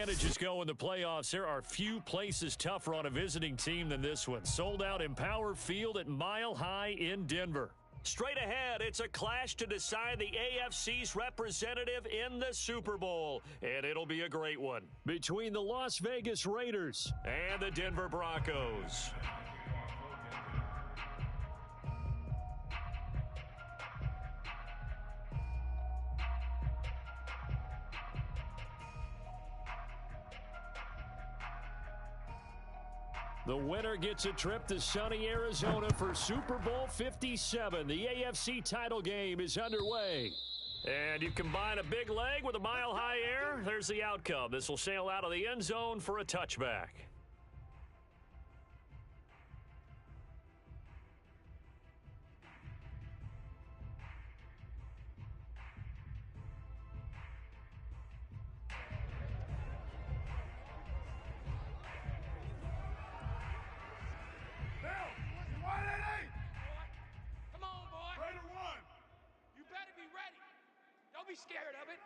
advantages go in the playoffs, there are few places tougher on a visiting team than this one. Sold out Empower Field at Mile High in Denver. Straight ahead, it's a clash to decide the AFC's representative in the Super Bowl. And it'll be a great one. Between the Las Vegas Raiders and the Denver Broncos. The winner gets a trip to sunny Arizona for Super Bowl 57. The AFC title game is underway. And you combine a big leg with a mile-high air, there's the outcome. This will sail out of the end zone for a touchback. Don't be scared of it.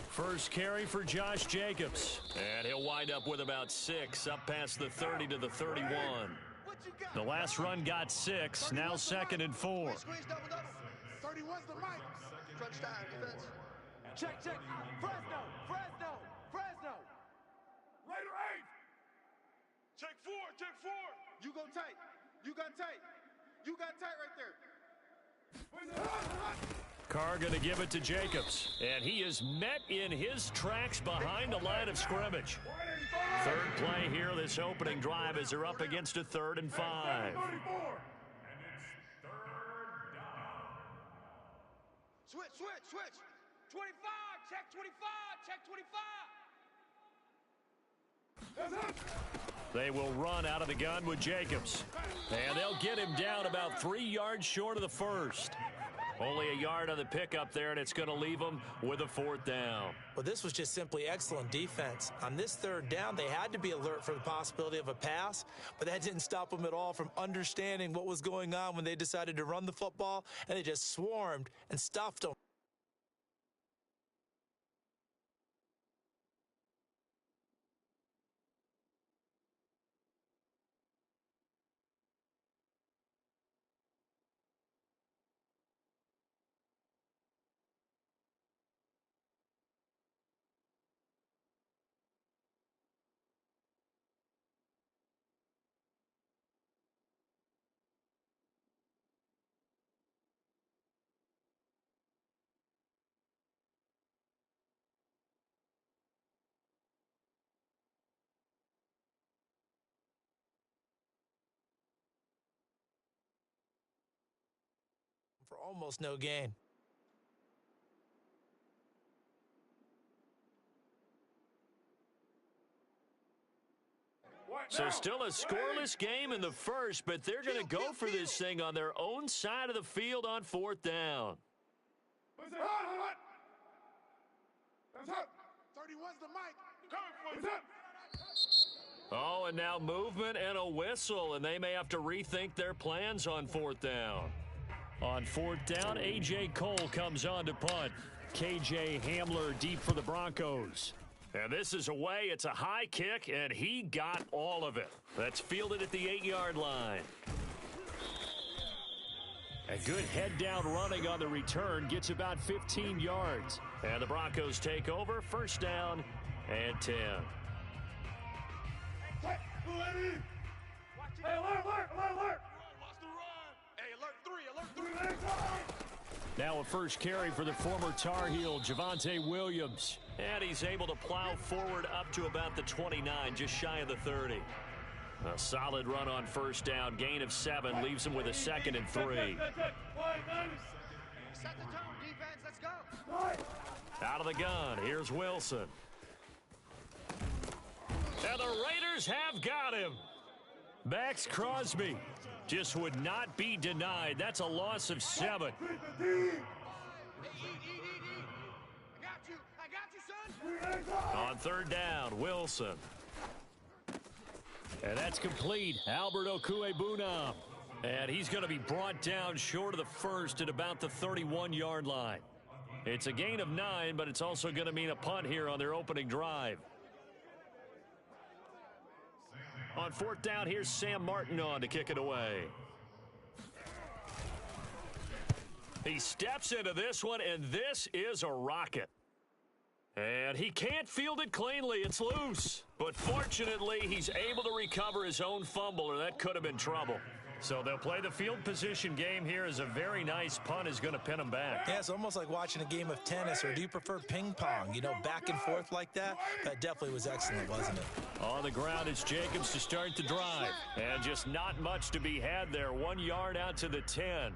First carry for Josh Jacobs. And he'll wind up with about 6, up past the 30 to the 31. The last run got 6, now 2nd and 4. 31's the mic. Crunch time, defense. Check. Fresno. Raider 8. Check 4. You go tight. You got tight right there. Carr going to give it to Jacobs. And he is met in his tracks behind the line of scrimmage. Third play here, this opening drive, as they're up against a 3rd and 5. Switch. 25. Check 25. They will run out of the gun with Jacobs. And they'll get him down about 3 yards short of the first. Only a yard on the pickup there, and it's going to leave them with a 4th down. Well, this was just simply excellent defense. On this 3rd down, they had to be alert for the possibility of a pass, but that didn't stop them at all from understanding what was going on when they decided to run the football, and they just swarmed and stuffed them. For almost no gain. So still a scoreless game in the first, but they're going to go for this thing on their own side of the field on 4th down. 31's the mic. Oh, and now movement and a whistle, and they may have to rethink their plans on 4th down. On 4th down, A.J. Cole comes on to punt. K.J. Hamler deep for the Broncos. And this is away. It's a high kick, and he got all of it. That's fielded at the 8-yard line. A good head-down running on the return gets about 15 yards. And the Broncos take over. 1st down and 10. Hey, alert! Watch the run. Hey, alert 3. Now a first carry for the former Tar Heel, Javonte Williams. And he's able to plow forward up to about the 29, just shy of the 30. A solid run on 1st down, gain of 7, leaves him with a 2nd and 3. Set the tone, defense, let's go. Out of the gun, here's Wilson. And the Raiders have got him. Max Crosby just would not be denied. That's a loss of 7. I got you, son. On 3rd down, Wilson. And that's complete. Albert Okwuegbunam. And he's going to be brought down short of the first at about the 31-yard line. It's a gain of 9, but it's also going to mean a punt here on their opening drive. On 4th down, here's Sam Martin on to kick it away. He steps into this one, and this is a rocket. And he can't field it cleanly. It's loose. But fortunately, he's able to recover his own fumble, or that could have been trouble. So they'll play the field position game here as a very nice punt is going to pin him back. Yeah, it's almost like watching a game of tennis, or do you prefer ping pong? You know, back and forth like that? That definitely was excellent, wasn't it? On the ground, it's Jacobs to start the drive. And just not much to be had there. 1 yard out to the 10.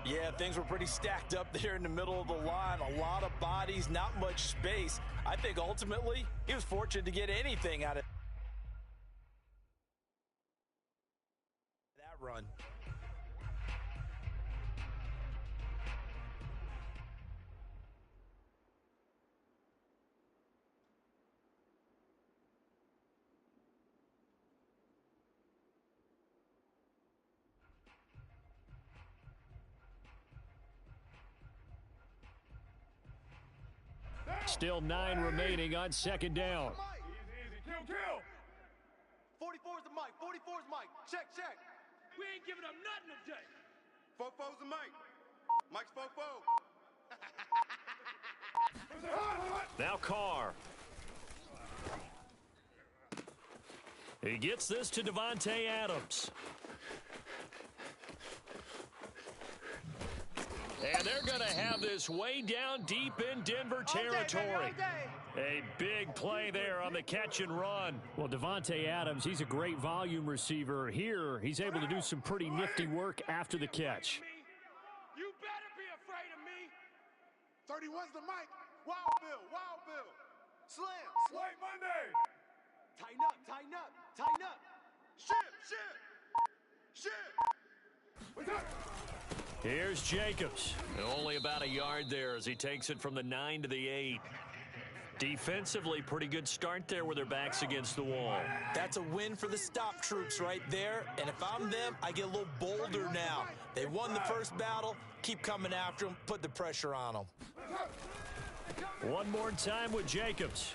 Yeah, things were pretty stacked up there in the middle of the line. A lot of bodies, not much space. I think ultimately he was fortunate to get anything out of that run. Still 9 remaining on 2nd down. Easy, kill. 44's the mic. 44's mic. Check. We ain't giving up nothing today. Fofo's the mic. Mike's Fofo. Now Carr. He gets this to Davante Adams. And they're going to have this way down deep in Denver territory. A big play there on the catch and run. Well, Davante Adams, he's a great volume receiver. Here, he's able to do some pretty nifty work after the catch. You better be afraid of me. 31's the mic. Wild Bill. Slam. White Monday. Tighten up. Shit. What's up? Here's Jacobs. Only about a yard there as he takes it from the 9 to the 8. Defensively, pretty good start there with their backs against the wall. That's a win for the stop troops right there. And if I'm them, I get a little bolder now. They won the first battle. Keep coming after them. Put the pressure on them. One more time with Jacobs.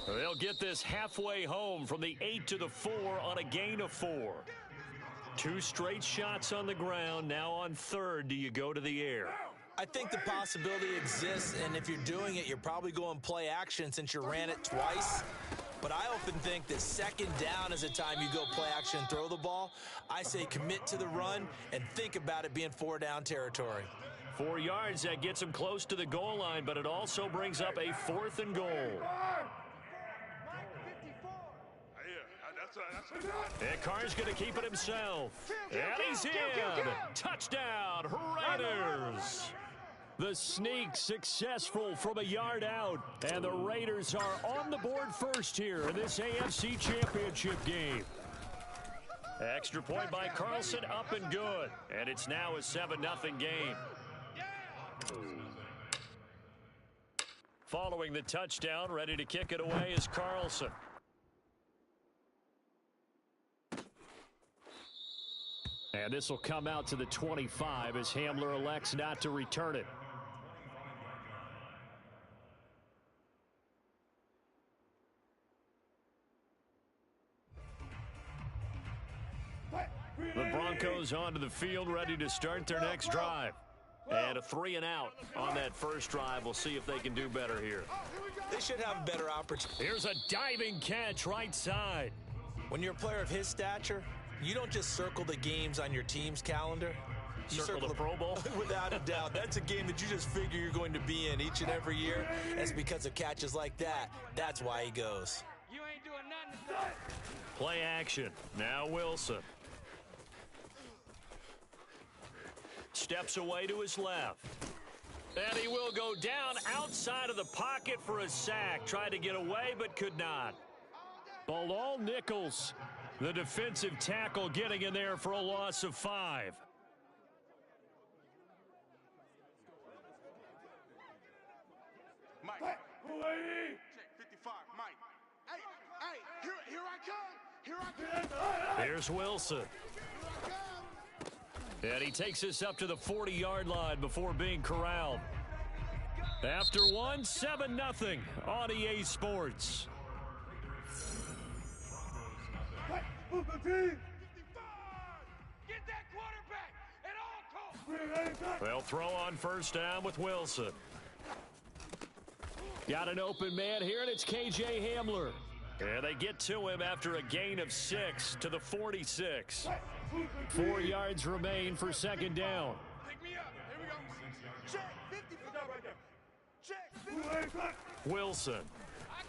They'll get this halfway home from the 8 to the 4 on a gain of 4. 2 straight shots on the ground. Now on 3rd, do you go to the air? I think the possibility exists, and if you're doing it, you're probably going play action since you ran it twice. But I often think that 2nd down is the time you go play action and throw the ball. I say commit to the run and think about it being 4 down territory. 4 yards, that gets him close to the goal line, but it also brings up a 4th and goal. And Carr's going to keep it himself. And he's in. Touchdown, Raiders. The sneak successful from a yard out. And the Raiders are on the board first here in this AFC Championship game. Extra point by Carlson, up and good. And it's now a 7-0 game. Following the touchdown, ready to kick it away is Carlson. And this will come out to the 25 as Hamler elects not to return it. The Broncos onto the field, ready to start their next drive. And a 3 and out on that first drive. We'll see if they can do better here. They should have a better opportunity. Here's a diving catch right side. When you're a player of his stature, you don't just circle the games on your team's calendar. You Circle the Pro Bowl? Without a doubt. That's a game that you just figure you're going to be in each and every year. That's because of catches like that. That's why he goes. You ain't doing nothing today. Play action. Now Wilson. Steps away to his left. And he will go down outside of the pocket for a sack. Tried to get away but could not. Bilal Nichols, the defensive tackle, getting in there for a loss of 5. Mike. Check 55. Mike. Hey, here I come. Here's Wilson. And he takes us up to the 40-yard line before being corralled. After one, 7-0 on EA Sports. Get that quarterback at all costs. They'll throw on first down with Wilson. Got an open man here, and it's K.J. Hamler. And they get to him after a gain of 6 to the 46. 4 yards remain for second down. Pick me up. Here we go. Check. 55 right there. Check. Wilson. I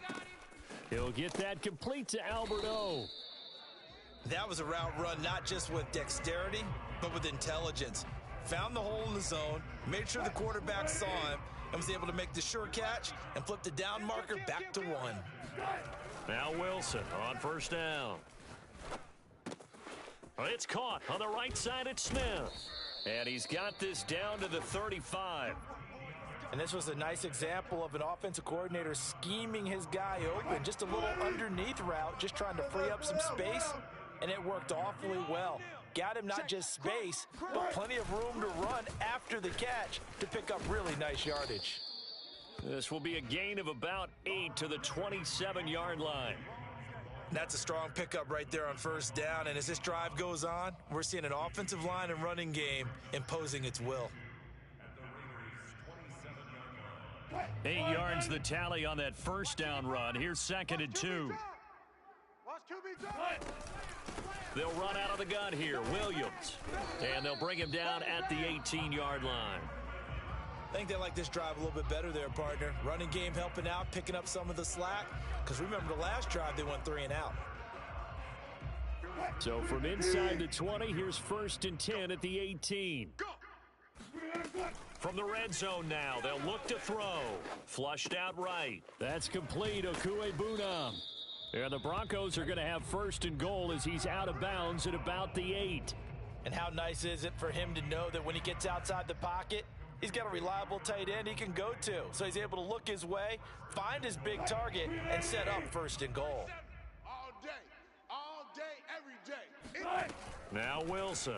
got him. He'll get that complete to Albert O. That was a route run not just with dexterity, but with intelligence. Found the hole in the zone, made sure the quarterback saw him, and was able to make the sure catch and flip the down marker back to 1. Now Wilson on first down. It's caught on the right side at Smith. And he's got this down to the 35. And this was a nice example of an offensive coordinator scheming his guy open. Just a little underneath route, just trying to free up some space, and it worked awfully well. Got him not just space, but plenty of room to run after the catch to pick up really nice yardage. This will be a gain of about 8 to the 27-yard line. That's a strong pickup right there on first down, and as this drive goes on, we're seeing an offensive line and running game imposing its will. 8 yards the tally on that first down run. Here's 2nd and 2. Watch QB drop. They'll run out of the gun here, Williams. And they'll bring him down at the 18-yard line. I think they like this drive a little bit better there, partner. Running game helping out, picking up some of the slack. Because remember the last drive, they went 3 and out. So from inside the 20, here's 1st and 10 at the 18. From the red zone now, they'll look to throw. Flushed out right. That's complete, Okuebunam. And the Broncos are going to have 1st and goal as he's out of bounds at about the 8. And how nice is it for him to know that when he gets outside the pocket, he's got a reliable tight end he can go to. So he's able to look his way, find his big target, and set up 1st and goal. All day, every day. Now Wilson.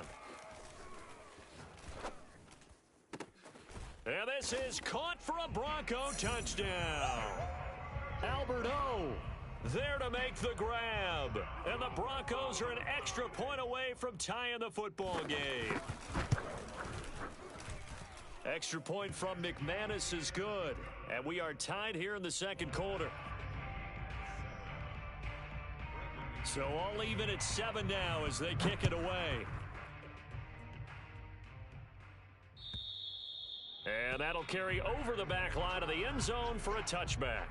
And this is caught for a Bronco touchdown. Albert O there to make the grab. And the Broncos are an extra point away from tying the football game. Extra point from McManus is good. And we are tied here in the second quarter. So all even at 7 now as they kick it away. And that'll carry over the back line of the end zone for a touchback.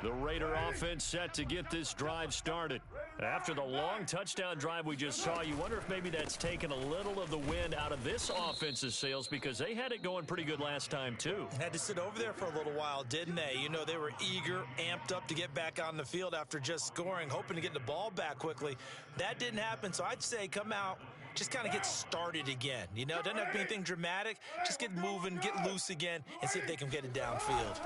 The Raider offense set to get this drive started. After the long touchdown drive we just saw, you wonder if maybe that's taken a little of the wind out of this offense's sails because they had it going pretty good last time too. Had to sit over there for a little while, didn't they? You know, they were eager, amped up to get back on the field after just scoring, hoping to get the ball back quickly. That didn't happen, so I'd say come out, just kind of get started again. You know, doesn't have to be anything dramatic. Just get moving, get loose again, and see if they can get it downfield.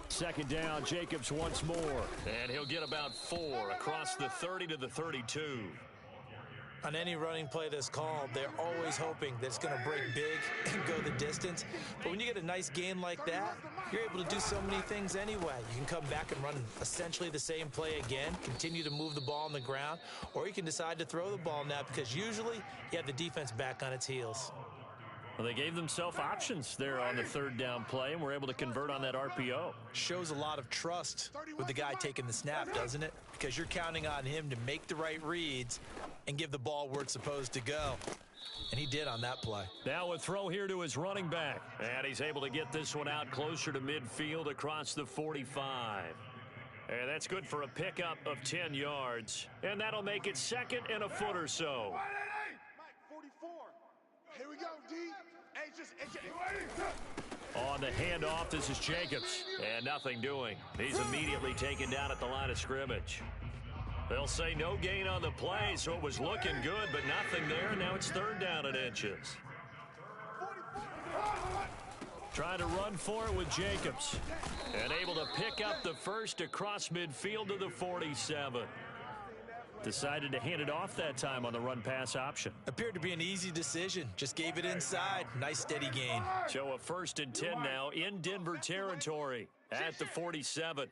2nd down, Jacobs once more. And he'll get about 4 across the 30 to the 32. On any running play that's called, they're always hoping that it's going to break big and go the distance. But when you get a nice gain like that, you're able to do so many things anyway. You can come back and run essentially the same play again, continue to move the ball on the ground, or you can decide to throw the ball now because usually you have the defense back on its heels. Well, they gave themselves options there on the 3rd down play and were able to convert on that RPO. Shows a lot of trust with the guy taking the snap, doesn't it? Because you're counting on him to make the right reads and give the ball where it's supposed to go. And he did on that play. Now a throw here to his running back. And he's able to get this one out closer to midfield across the 45. And that's good for a pickup of 10 yards. And that'll make it 2nd and a foot or so. Mike, 44. Here we go, D. On the handoff, this is Jacobs. And nothing doing. He's immediately taken down at the line of scrimmage. They'll say no gain on the play, so it was looking good, but nothing there. Now it's 3rd down and inches. Trying to run for it with Jacobs. And able to pick up the first across midfield to the 47. Decided to hand it off that time on the run-pass option. Appeared to be an easy decision. Just gave it inside. Nice steady gain. So a 1st and 10 now in Denver territory at the 47.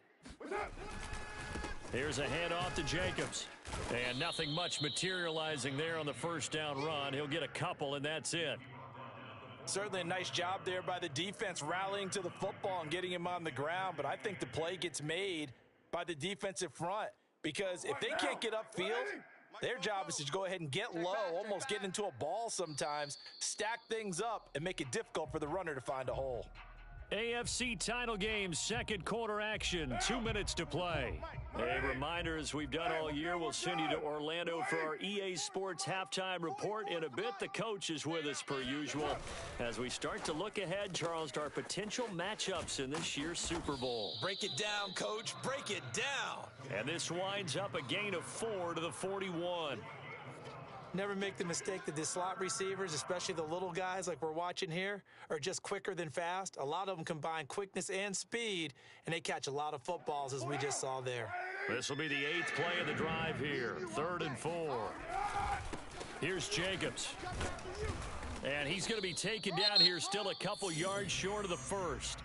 Here's a handoff to Jacobs. And nothing much materializing there on the 1st down run. He'll get a couple, and that's it. Certainly a nice job there by the defense rallying to the football and getting him on the ground. But I think the play gets made by the defensive front. Because if they can't get upfield, their job is to go ahead and get low, almost get into a ball sometimes, stack things up, and make it difficult for the runner to find a hole. AFC title game, 2nd quarter action, 2 minutes to play. A reminder, as we've done all year, we'll send you to Orlando for our EA Sports halftime report in a bit. The coach is with us per usual as we start to look ahead, Charles, to our potential matchups in this year's Super Bowl. Break it down, Coach. Break it down. And this winds up a gain of 4 to the 41. Never make the mistake that the slot receivers, especially the little guys like we're watching here, are just quicker than fast. A lot of them combine quickness and speed, and they catch a lot of footballs, as we just saw there. This will be the 8th play of the drive here. 3rd and 4. Here's Jacobs. And he's going to be taken down here, still a couple yards short of the 1st.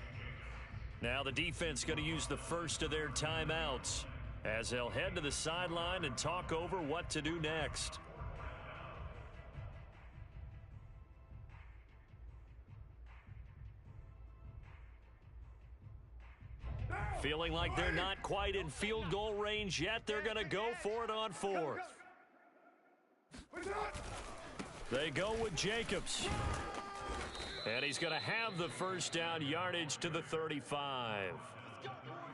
Now the defense going to use the 1st of their timeouts as they'll head to the sideline and talk over what to do next. Feeling like they're not quite in field goal range yet. They're going to go for it on 4th. They go with Jacobs. And he's going to have the 1st down yardage to the 35.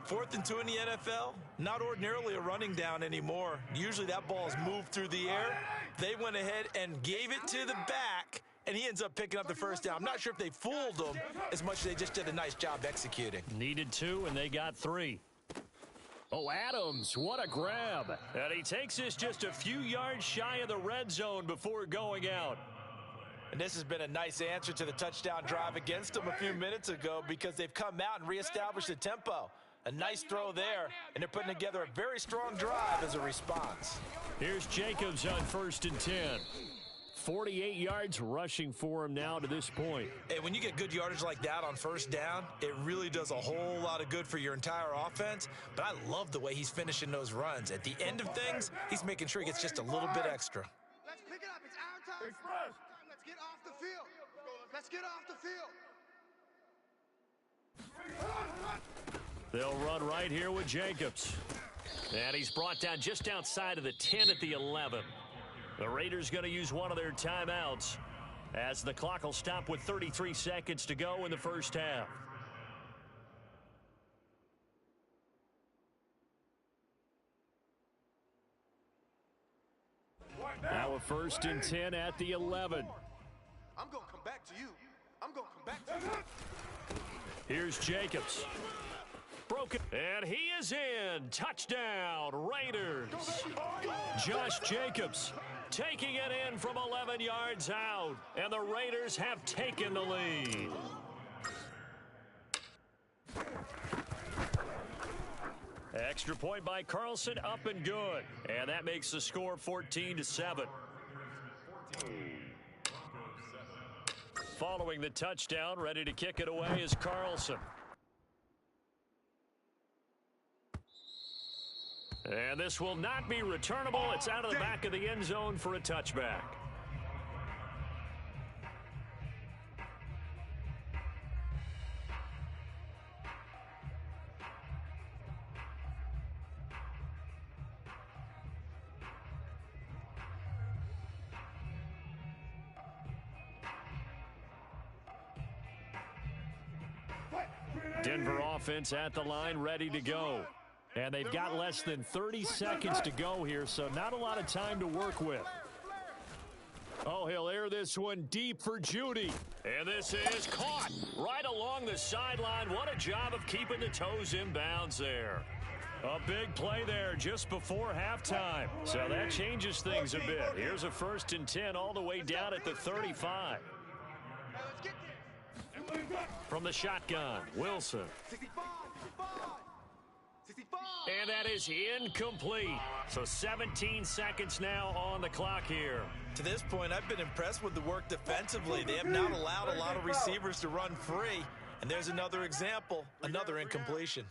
4th and 2 in the NFL, not ordinarily a running down anymore. Usually that ball is moved through the air. They went ahead and gave it to the back, and he ends up picking up the 1st down. I'm not sure if they fooled him as much as they just did a nice job executing. Needed 2, and they got 3. Oh, Adams, what a grab. And he takes this just a few yards shy of the red zone before going out. And this has been a nice answer to the touchdown drive against them a few minutes ago because they've come out and reestablished the tempo. A nice throw there, and they're putting together a very strong drive as a response. Here's Jacobs on 1st and 10. 48 yards rushing for him now to this point. Hey, when you get good yardage like that on 1st down, it really does a whole lot of good for your entire offense. But I love the way he's finishing those runs. At the end of things, he's making sure he gets just a little bit extra. Let's pick it up. It's our time. Let's get off the field. Let's get off the field. They'll run right here with Jacobs. And he's brought down just outside of the 10 at the 11. The Raiders going to use one of their timeouts as the clock will stop with 33 seconds to go in the 1st half. Now a 1st and 10 at the 11. I'm going to come back to you. I'm going to come back to you. Here's Jacobs. Broken. And he is in. Touchdown, Raiders. Josh Jacobs taking it in from 11 yards out. And the Raiders have taken the lead. Extra point by Carlson, up and good. And that makes the score 14-7. Following the touchdown, ready to kick it away is Carlson. And this will not be returnable. It's out of the back of the end zone for a touchback. Denver offense at the line, ready to go. And they've got less than 30 seconds to go here, so not a lot of time to work with. Oh, he'll air this one deep for Judy. And this is caught right along the sideline. What a job of keeping the toes in bounds there. A big play there just before halftime. So that changes things a bit. Here's a 1st and 10 all the way down at the 35. From the shotgun, Wilson. And that is incomplete. So 17 seconds now on the clock here. To this point, I've been impressed with the work defensively. They have not allowed a lot of receivers to run free. And there's another example, another incompletion.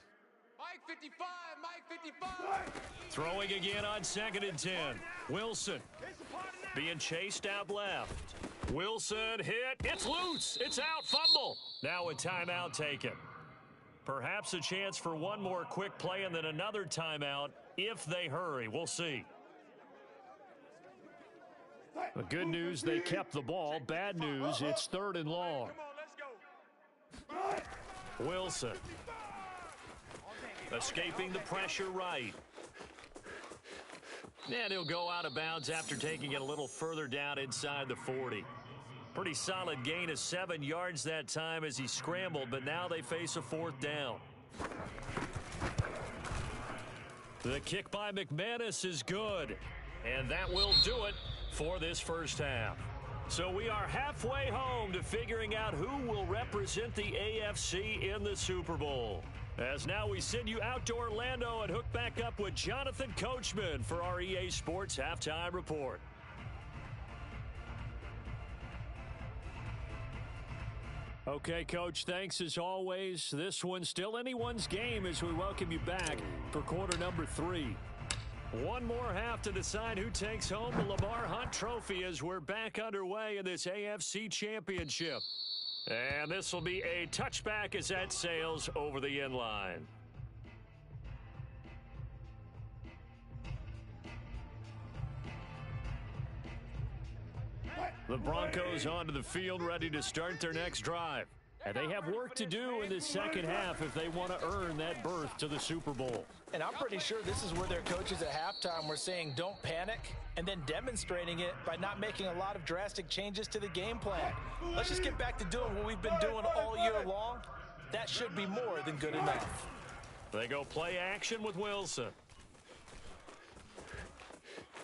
Mike 55, Mike 55. Throwing again on 2nd and 10. Wilson being chased out left. Wilson hit. It's loose. It's out. Fumble. Now a timeout taken. Perhaps a chance for one more quick play and then another timeout if they hurry. We'll see. The good news, they kept the ball. Bad news, it's 3rd and long. Come on, let's go. Wilson escaping the pressure right. And he'll go out of bounds after taking it a little further down inside the 40. Pretty solid gain of 7 yards that time as he scrambled, but now they face a 4th down. The kick by McManus is good, and that will do it for this first half. So we are halfway home to figuring out who will represent the AFC in the Super Bowl. As now we send you out to Orlando and hook back up with Jonathan Coachman for our EA Sports Halftime Report. Okay, Coach, thanks as always. This one's still anyone's game as we welcome you back for quarter number 3. One more half to decide who takes home the Lamar Hunt Trophy as we're back underway in this AFC Championship. And this will be a touchback as that sails over the end line. The Broncos onto the field ready to start their next drive. And they have work to do in this second half if they want to earn that berth to the Super Bowl. And I'm pretty sure this is where their coaches at halftime were saying don't panic and then demonstrating it by not making a lot of drastic changes to the game plan. Let's just get back to doing what we've been doing all year long. That should be more than good enough. They go play action with Wilson.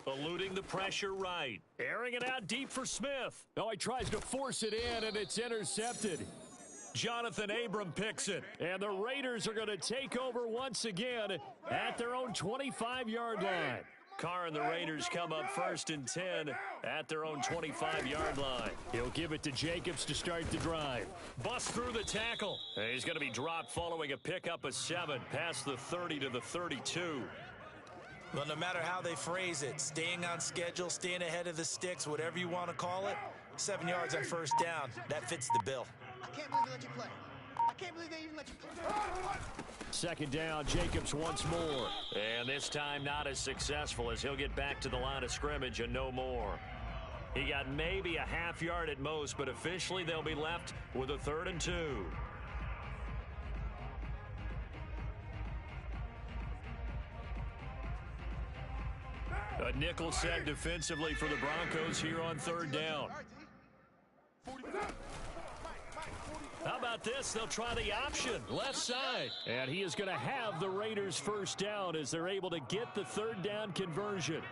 Eluding the pressure right. Airing it out deep for Smith. Oh, he tries to force it in, and it's intercepted. Jonathan Abram picks it. And the Raiders are going to take over once again at their own 25-yard line. Carr and the Raiders come up 1st and 10 at their own 25-yard line. He'll give it to Jacobs to start the drive. Bust through the tackle. He's going to be dropped following a pickup of 7 past the 30 to the 32. Well, no matter how they phrase it, staying on schedule, staying ahead of the sticks, whatever you want to call it, 7 yards on 1st down, that fits the bill. I can't believe they let you play. I can't believe they even let you play. 2nd down, Jacobs once more. And this time not as successful as he'll get back to the line of scrimmage and no more. He got maybe a half yard at most, but officially they'll be left with a 3rd and 2. A nickel set defensively for the Broncos here on 3rd down. How about this? They'll try the option, left side. And he is going to have the Raiders 1st down as they're able to get the 3rd down conversion.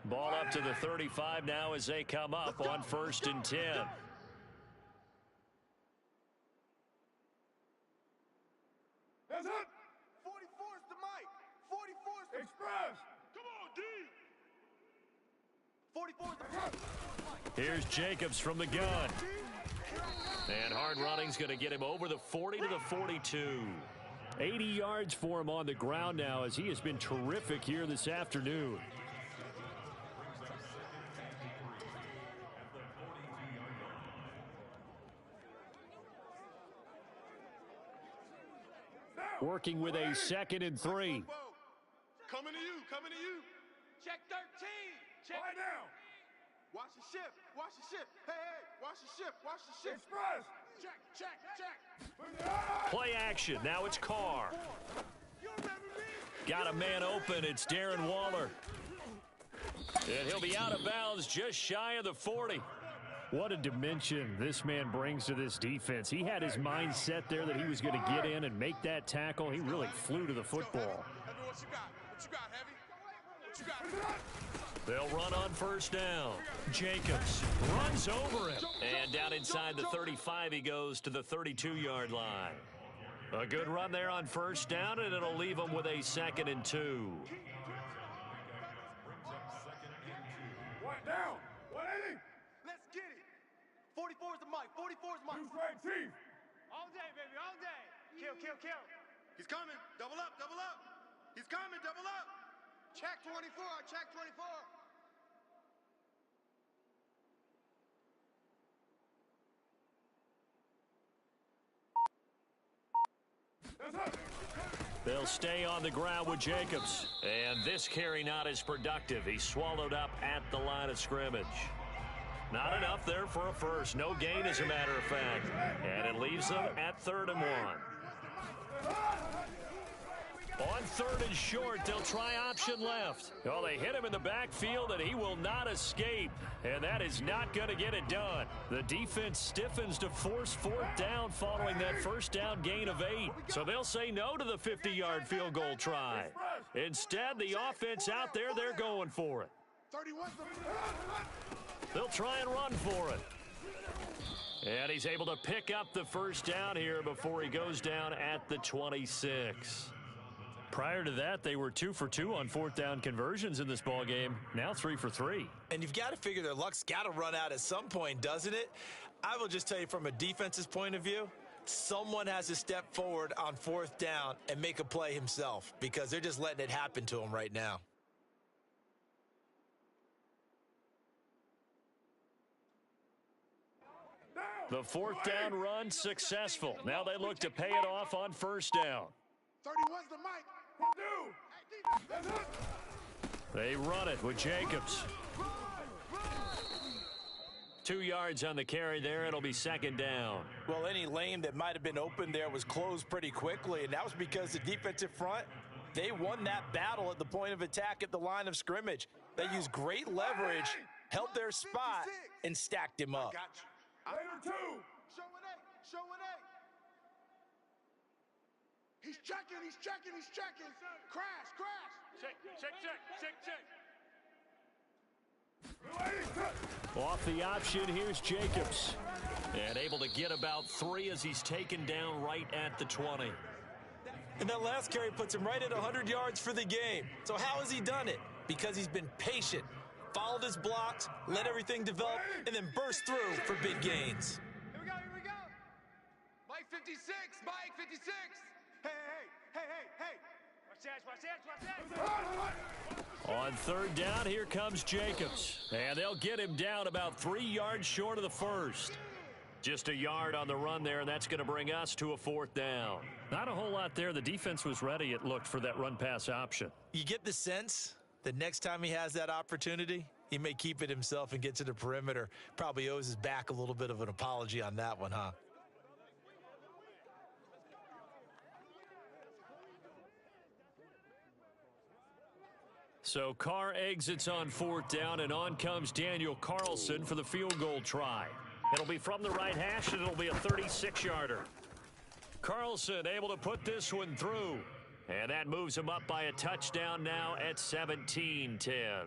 Ball up to the 35 now as they come up on 1st and 10. That's it. 44's the Mike. 44's the Express. Come on, D. 44's the Mike. Here's Jacobs from the gun. And hard running's going to get him over the 40 to the 42. 80 yards for him on the ground now as he has been terrific here this afternoon. Working with a 2nd and 3. Coming to you. Coming to you. Check 13. Check. Right now. Watch the ship. Watch the ship. Hey, hey. Watch the ship. Watch the ship. Express. Check. Play action. Now it's Carr. You remember me? Got a man open. It's Darren Waller. And he'll be out of bounds just shy of the 40. What a dimension this man brings to this defense. He had his mind set there that he was going to get in and make that tackle. He really flew to the football. What you got? What you got, Heavy? What you got? They'll run on 1st down. Jacobs runs over him. And down inside the 35 he goes to the 32-yard line. A good run there on first down, and it'll leave them with a 2nd and 2. One down. 180. Let's get it. 44 is the mic. 44 is mic. Two straight, Chief. All day, baby, all day. Kill, kill, kill. He's coming. Double up, double up. He's coming, double up. Check 24, check 24. They'll stay on the ground with Jacobs. And this carry not as productive. He's swallowed up at the line of scrimmage. Not enough there for a first. No gain, as a matter of fact. And it leaves them at 3rd and 1. On 3rd and short, they'll try option left. Well, they hit him in the backfield, and he will not escape. And that is not going to get it done. The defense stiffens to force 4th down following that first down gain of 8. So they'll say no to the 50-yard field goal try. Instead, the offense out there, they're going for it. 31. They'll try and run for it. And he's able to pick up the first down here before he goes down at the 26. Prior to that, they were 2 for 2 on 4th down conversions in this ball game. Now 3 for 3. And you've got to figure their luck's got to run out at some point, doesn't it? I will just tell you from a defense's point of view, someone has to step forward on 4th down and make a play himself because they're just letting it happen to him right now. The 4th down run successful. Now they look to pay it off on first down. 31's the mic. They run it with Jacobs. 2 yards on the carry there. It'll be 2nd down. Well, any lane that might have been open there was closed pretty quickly, and that was because the defensive front, they won that battle at the point of attack at the line of scrimmage. They used great leverage, held their spot, and stacked him up. Later, 2. Show an 8, show an 8. He's checking, he's checking, he's checking. Crash, crash. Check, check, check, check, check. Off the option, here's Jacobs. And able to get about 3 as he's taken down right at the 20. And that last carry puts him right at 100 yards for the game. So how has he done it? Because he's been patient, followed his blocks, let everything develop, and then burst through for big gains. Here we go, here we go. Mike 56, Mike 56. Hey, hey, hey, hey, hey. Watch that, watch that, watch that. On 3rd down, here comes Jacobs. And they'll get him down about 3 yards short of the first. Just a yard on the run there, and that's going to bring us to a 4th down. Not a whole lot there. The defense was ready, it looked, for that run-pass option. You get the sense that next time he has that opportunity, he may keep it himself and get to the perimeter. Probably owes his back a little bit of an apology on that one, huh? So Carr exits on 4th down, and on comes Daniel Carlson for the field goal try. It'll be from the right hash, and it'll be a 36-yarder. Carlson able to put this one through. And that moves him up by a touchdown now at 17-10.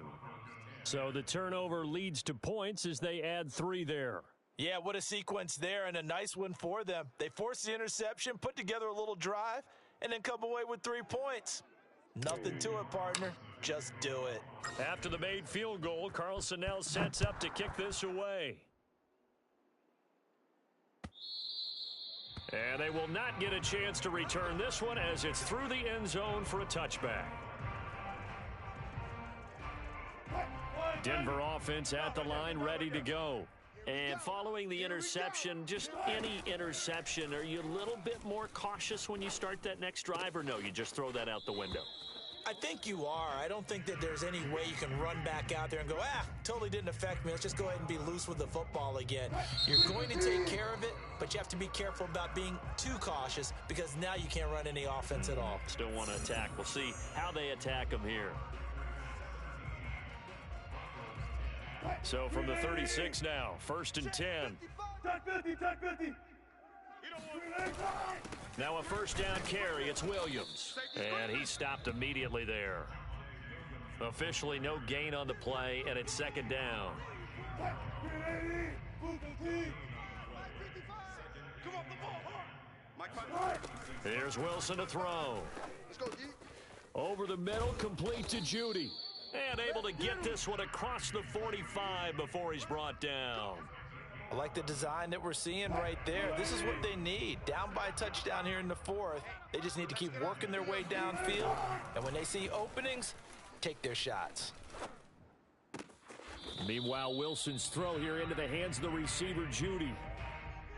So the turnover leads to points as they add 3 there. Yeah, what a sequence there, and a nice one for them. They forced the interception, put together a little drive, and then come away with 3 points. Nothing to it, partner. Just do it. After the made field goal, Carlson now sets up to kick this away. And they will not get a chance to return this one as it's through the end zone for a touchback. Denver offense at the line, ready to go. And following the interception, just any interception, are you a little bit more cautious when you start that next drive, or no, you just throw that out the window? I think you are. I don't think that there's any way you can run back out there and go, totally didn't affect me. Let's just go ahead and be loose with the football again. You're going to take care of it, but you have to be careful about being too cautious because now you can't run any offense at all. Still want to attack. We'll see how they attack them here. So from the 36 now, 1st and 10. Touch 50, touch 50. Now a 1st down carry. It's Williams. And he stopped immediately there. Officially no gain on the play, and it's 2nd down. Here's Wilson to throw. Let's go, G. Over the middle, complete to Judy. And able to get this one across the 45 before he's brought down. I like the design that we're seeing right there. This is what they need. Down by a touchdown here in the fourth. They just need to keep working their way downfield. And when they see openings, take their shots. Meanwhile, Wilson's throw here into the hands of the receiver, Judy.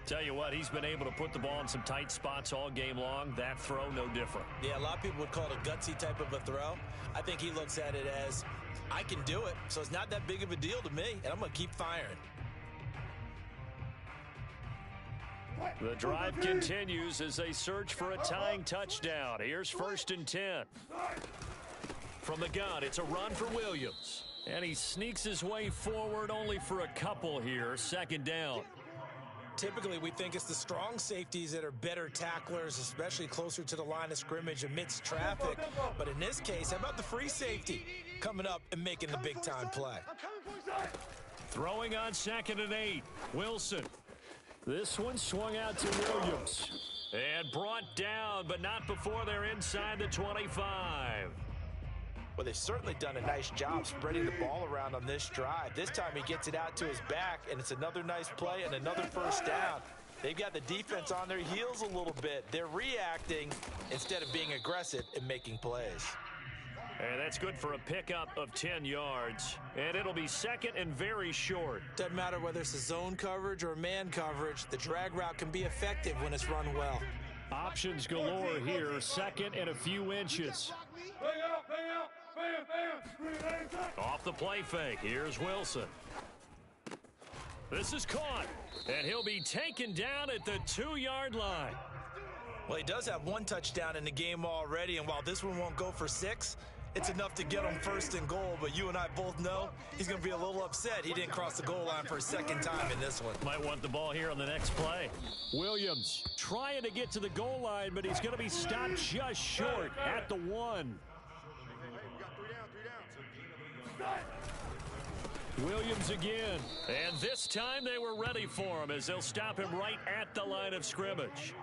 Tell you what, he's been able to put the ball in some tight spots all game long. That throw, no different. Yeah, a lot of people would call it a gutsy type of a throw. I think he looks at it as, I can do it, so it's not that big of a deal to me, and I'm going to keep firing. The drive continues as they search for a tying touchdown. Here's 1st and 10. From the gun, it's a run for Williams. And he sneaks his way forward only for a couple here. 2nd down. Typically, we think it's the strong safeties that are better tacklers, especially closer to the line of scrimmage amidst traffic. But in this case, how about the free safety coming up and making the big-time play? Throwing on 2nd and 8. Wilson. This one swung out to Williams. And brought down, but not before they're inside the 25. Well, they've certainly done a nice job spreading the ball around on this drive. This time he gets it out to his back, and it's another nice play and another 1st down. They've got the defense on their heels a little bit. They're reacting instead of being aggressive and making plays. And that's good for a pickup of 10 yards. And it'll be 2nd and very short. Doesn't matter whether it's a zone coverage or man coverage, the drag route can be effective when it's run well. Options galore here. 2nd and a few inches. Off the play fake. Here's Wilson. This is caught. And he'll be taken down at the 2-yard line. Well, he does have 1 touchdown in the game already, and while this one won't go for 6, it's enough to get him 1st and goal. But you and I both know he's going to be a little upset he didn't cross the goal line for a 2nd time in this one. Might want the ball here on the next play. Williams trying to get to the goal line, but he's going to be stopped just short at the 1. Williams again, and this time they were ready for him as they'll stop him right at the line of scrimmage.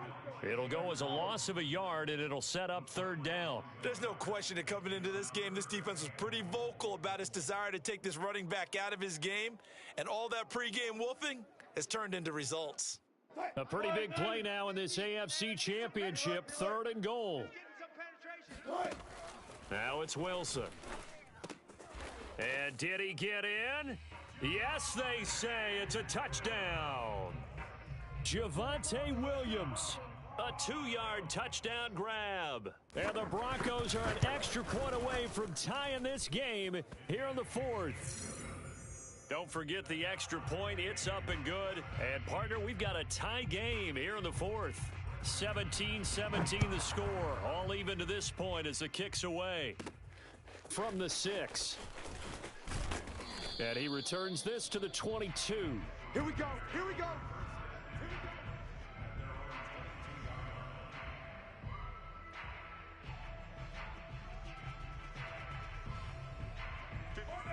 It'll go as a loss of a yard, and it'll set up 3rd down. There's no question that coming into this game, this defense was pretty vocal about its desire to take this running back out of his game, and all that pregame wolfing has turned into results. A pretty big play now in this AFC Championship, 3rd and goal. Now it's Wilson. And did he get in? Yes, they say it's a touchdown. Javonte Williams, a 2-yard touchdown grab. And the Broncos are an extra point away from tying this game here in the 4th. Don't forget the extra point. It's up and good. And, partner, we've got a tie game here in the 4th. 17-17 the score. All even to this point as the kick's away from the 6. And he returns this to the 22. Here we go. Here we go.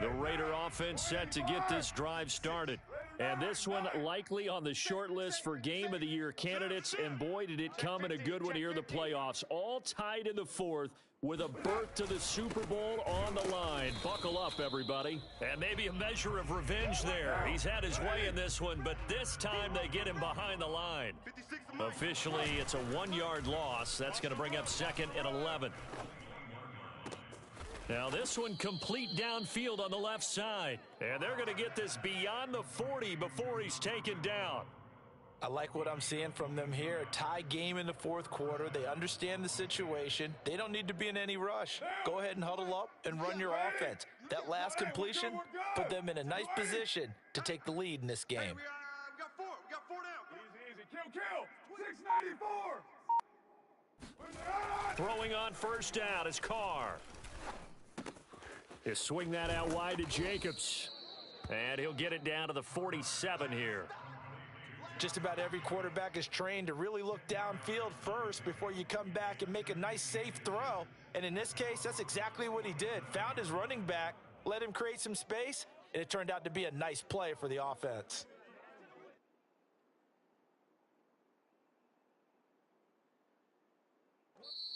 The Raider offense set to get this drive started. And this one likely on the short list for Game of the Year candidates. And boy, did it come in a good one here in the playoffs. All tied in the 4th with a berth to the Super Bowl on the line. Buckle up, everybody. And maybe a measure of revenge there. He's had his way in this one, but this time they get him behind the line. Officially, it's a 1-yard loss. That's going to bring up 2nd and 11. Now this one complete downfield on the left side. And they're going to get this beyond the 40 before he's taken down. I like what I'm seeing from them here. A tie game in the 4th quarter. They understand the situation. They don't need to be in any rush. Go ahead and huddle up and run your offense. That last completion put them in a nice position to take the lead in this game. We got 4. We got 4 down. Easy. Kill. 694. Throwing on 1st down is Carr. He'll swing that out wide to Jacobs. And he'll get it down to the 47 here. Just about every quarterback is trained to really look downfield first before you come back and make a nice, safe throw. And in this case, that's exactly what he did. Found his running back, let him create some space, and it turned out to be a nice play for the offense.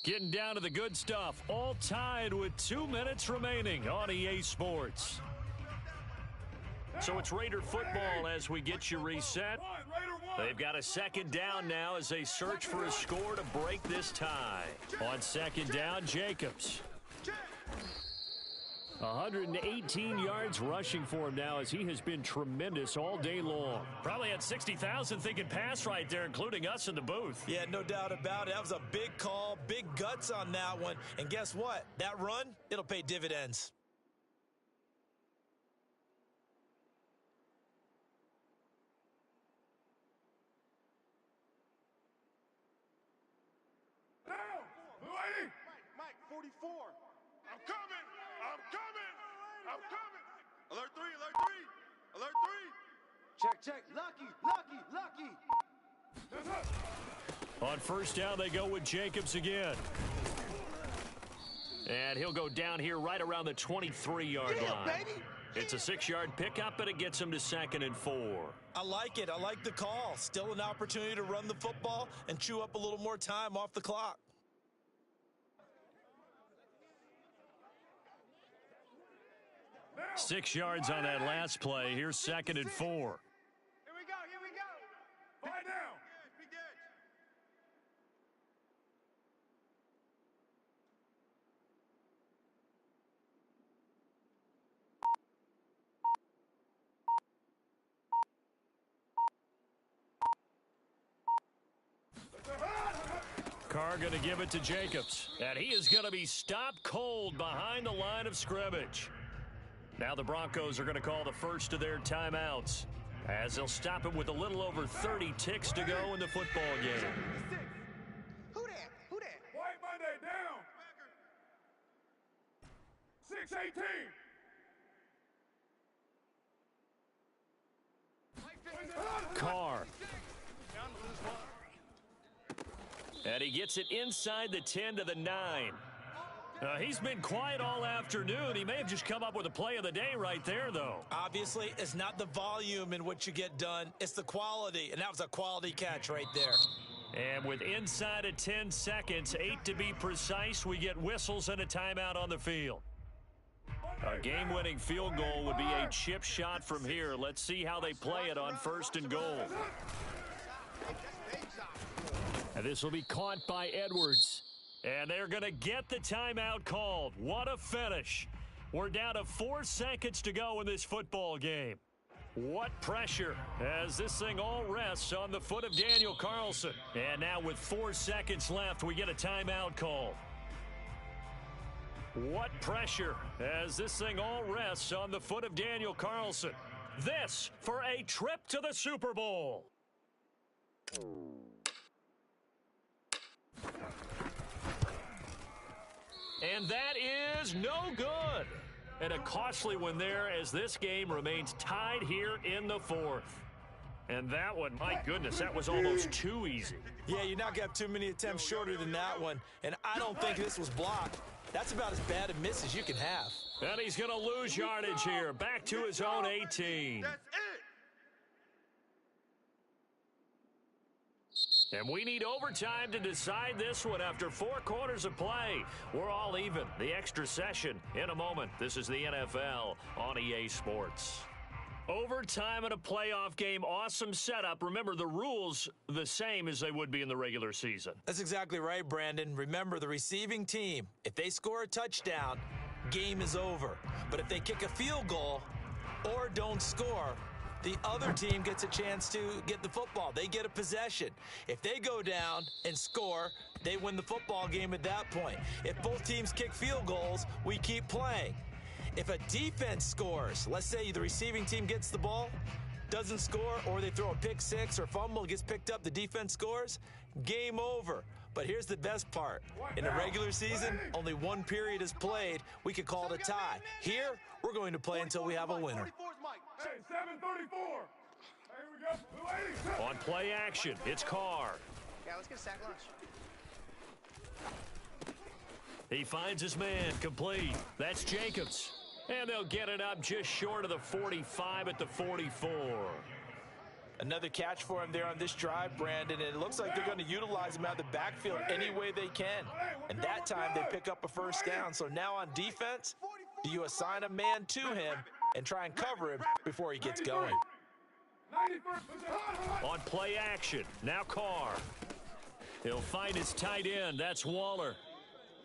Getting down to the good stuff, all tied with 2 minutes remaining on EA Sports. So it's Raider football as we get you reset. They've got a second down now as they search for a score to break this tie. On second down, Jacobs. 118 yards rushing for him now as he has been tremendous all day long. Probably had 60,000 thinking pass right there, including us in the booth. Yeah, no doubt about it. That was a big call, big guts on that one. And guess what? That run, it'll pay dividends. Mike, 44. I'm coming. I'm coming. Alert 3, alert 3. Alert 3. Check. Lucky. On first down, they go with Jacobs again. And he'll go down here right around the 23-yard line. Baby. It's a 6-yard pickup, and it gets him to 2nd and 4. I like it. I like the call. Still an opportunity to run the football and chew up a little more time off the clock. Now. 6 yards on that last play. Here's 2nd and 4. Here we go. Fight down. Big edge. Carr going to give it to Jacobs. And he is going to be stopped cold behind the line of scrimmage. Now the Broncos are going to call the first of their timeouts as they'll stop him with a little over 30 ticks to go in the football game. Who that? White Monday down. 6-18. Carr. And he gets it inside the 10 to the 9. He's been quiet all afternoon. He may have just come up with a play of the day right there, though. Obviously, it's not the volume in which you get done. It's the quality, and that was a quality catch right there. And with inside of 10 seconds, 8 to be precise, we get whistles and a timeout on the field. A game-winning field goal would be a chip shot from here. Let's see how they play it on 1st and goal. And this will be caught by Edwards. And they're going to get the timeout called. What a finish. We're down to 4 seconds to go in this football game. What pressure as this thing all rests on the foot of Daniel Carlson. And now with 4 seconds left, we get a timeout call. What pressure as this thing all rests on the foot of Daniel Carlson. This for a trip to the Super Bowl. And that is no good. And a costly one there as this game remains tied here in the 4th. And that one, my goodness, that was almost too easy. Yeah, you're not going to have too many attempts shorter than that one. And I don't think this was blocked. That's about as bad a miss as you can have. And he's going to lose yardage here. Back to his own 18. That's it. And we need overtime to decide this one after 4 quarters of play. We're all even. The extra session in a moment. This is the NFL on EA Sports. Overtime in a playoff game. Awesome setup. Remember, the rules the same as they would be in the regular season. That's exactly right, Brandon. Remember, the receiving team, if they score a touchdown, game is over. But if they kick a field goal or don't score, the other team gets a chance to get the football. They get a possession. If they go down and score, they win the football game at that point. If both teams kick field goals, we keep playing. If a defense scores, let's say the receiving team gets the ball, doesn't score, or they throw a pick six or fumble, gets picked up, the defense scores, game over. But here's the best part. In the regular season, only 1 period is played. We could call it a tie. Here, we're going to play until we have a winner. Hey, 7:34. Here we go. 280. On play action, it's Carr. Yeah, let's get a sack lunch. He finds his man complete. That's Jacobs. And they'll get it up just short of the 45 at the 44. Another catch for him there on this drive, Brandon, and it looks like they're going to utilize him out of the backfield any way they can. And that time they pick up a first down. So now on defense, do you assign a man to him and try and cover him before he gets going? On play action, now Carr. He'll find his tight end. That's Waller.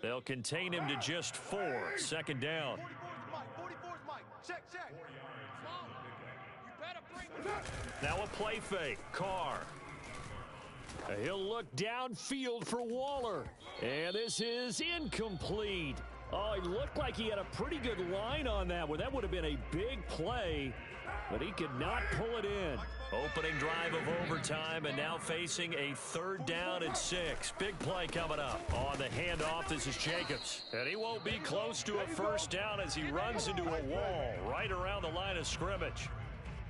They'll contain him to just 4. Second down. 44's Mike. Check. Now a play fake. Carr. He'll look downfield for Waller. And this is incomplete. Oh, it looked like he had a pretty good line on that one. That would have been a big play, but he could not pull it in. Opening drive of overtime, and now facing a 3rd down and 6. Big play coming up. On the handoff, this is Jacobs. And he won't be close to a first down as he runs into a wall right around the line of scrimmage.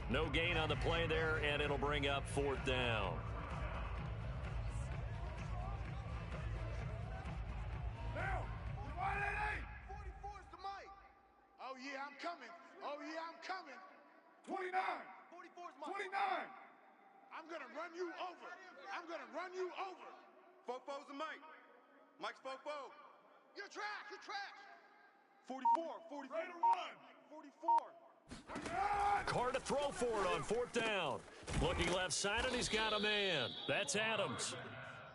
No gain on the play there, and it'll bring up 4th down. Now, 44's the Mike. Oh, yeah, I'm coming. 29. 44's Mike. 29. I'm going to run you over. Fofo's the Mike. Mike's Fofo. You're trash. 44. Ready to run. 44. Carr to throw for it on 4th down. Looking left side, and he's got a man. That's Adams.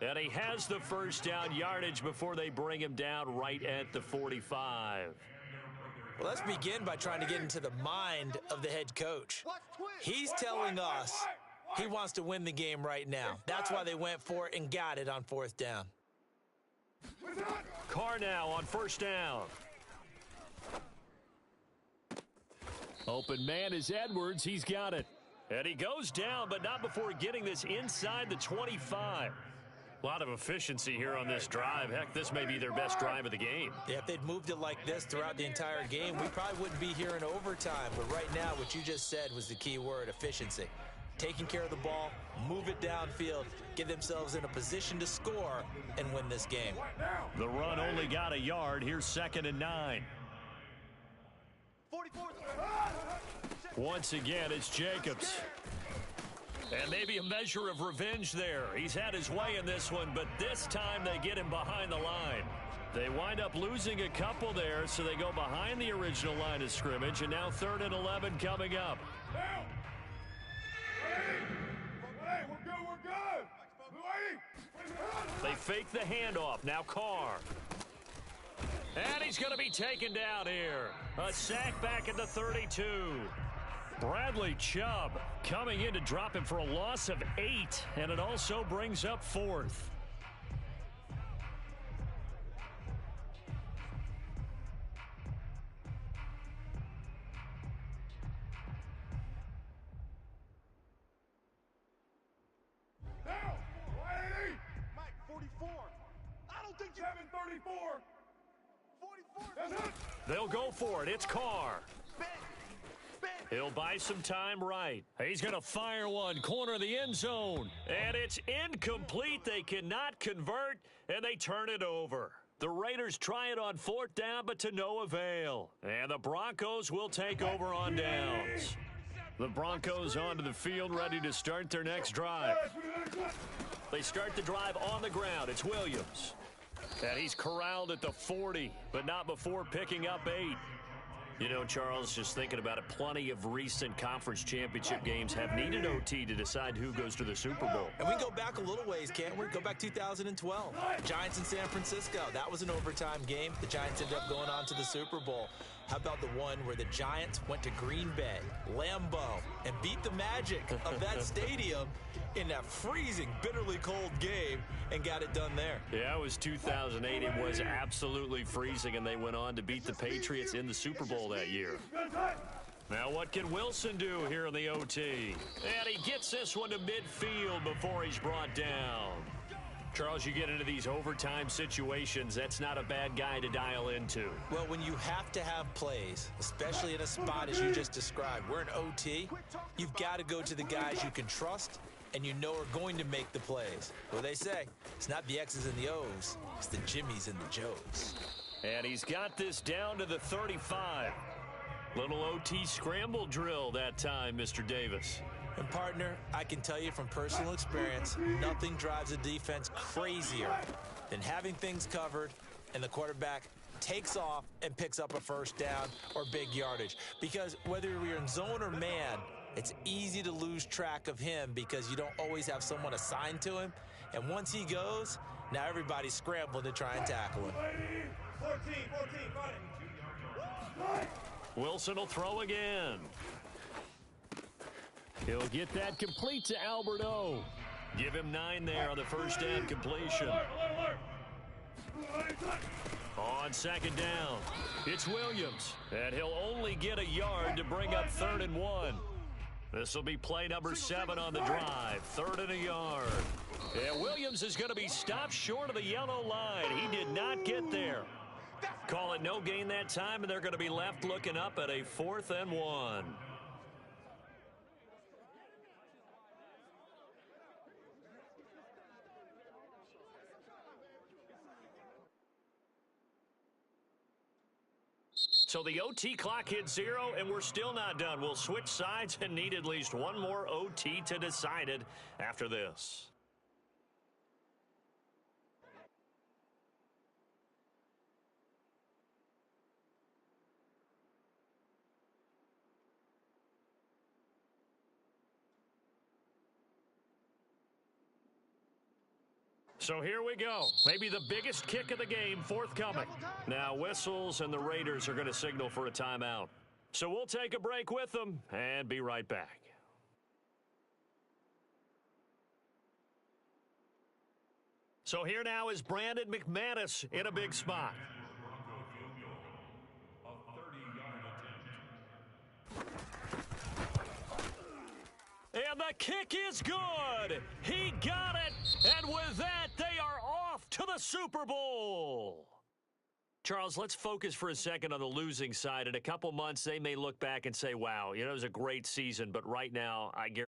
And he has the first down yardage before they bring him down right at the 45. Well, let's begin by trying to get into the mind of the head coach. He's telling us he wants to win the game right now. That's why they went for it and got it on 4th down. Carr now on 1st down. Open man is Edwards. He's got it. And he goes down, but not before getting this inside the 25. A lot of efficiency here on this drive. Heck, this may be their best drive of the game. Yeah, if they'd moved it like this throughout the entire game, we probably wouldn't be here in overtime. But right now, what you just said was the key word, efficiency. Taking care of the ball, move it downfield, get themselves in a position to score, and win this game. The run only got a yard. Here's 2nd and 9. 44's Once again, it's Jacobs. And maybe a measure of revenge there. He's had his way in this one, but this time they get him behind the line. They wind up losing a couple there, so they go behind the original line of scrimmage, and now 3rd and 11 coming up. Hey, we're good. They fake the handoff. Now Carr. And he's going to be taken down here. A sack back at the 32. Bradley Chubb coming in to drop him for a loss of 8, and it also brings up 4th. Now, 180. Mike, 44. I don't think 734. 44. That's it. They'll go for it. It's Carr. He'll buy some time right. He's going to fire one, corner of the end zone. And it's incomplete. They cannot convert, and they turn it over. The Raiders try it on 4th down, but to no avail. And the Broncos will take over on downs. The Broncos onto the field, ready to start their next drive. They start the drive on the ground. It's Williams. And he's corralled at the 40, but not before picking up 8. You know, Charles, just thinking about it, plenty of recent conference championship games have needed OT to decide who goes to the Super Bowl. And we can go back a little ways, can't we? Go back 2012. Giants in San Francisco. That was an overtime game. The Giants ended up going on to the Super Bowl. How about the one where the Giants went to Green Bay, Lambeau, and beat the magic of that stadium in that freezing, bitterly cold game and got it done there? Yeah, it was 2008. It was absolutely freezing, and they went on to beat the Patriots in the Super Bowl that year. Now what can Wilson do here in the OT? And he gets this one to midfield before he's brought down. Charles, you get into these overtime situations, that's not a bad guy to dial into. Well, when you have to have plays, especially in a spot as you just described, we're in OT, you've got to go to the guys you can trust and you know are going to make the plays. What they say, it's not the X's and the O's, it's the Jimmies and the Joes. And he's got this down to the 35. Little OT scramble drill that time, Mr. Davis. And, partner, I can tell you from personal experience, nothing drives a defense crazier than having things covered and the quarterback takes off and picks up a first down or big yardage. Because whether you're in zone or man, it's easy to lose track of him because you don't always have someone assigned to him. And once he goes, now everybody's scrambling to try and tackle him. 14, Wilson will throw again. He'll get that complete to Alberto. Give him 9 there on the first down completion. On second down, it's Williams, and he'll only get a yard to bring up 3rd and 1. This will be play number 7 on the drive, 3rd and a yard. And Williams is going to be stopped short of the yellow line. He did not get there. Call it no gain that time, and they're going to be left looking up at a 4th and 1. So the OT clock hits 0, and we're still not done. We'll switch sides and need at least one more OT to decide it after this. So here we go. Maybe the biggest kick of the game forthcoming. Now whistles and the Raiders are going to signal for a timeout. So we'll take a break with them and be right back. So here now is Brandon McManus in a big spot. And the kick is good. He got it. And with that, they are off to the Super Bowl. Charles, let's focus for a second on the losing side. In a couple months, they may look back and say, wow, it was a great season. But right now, I guarantee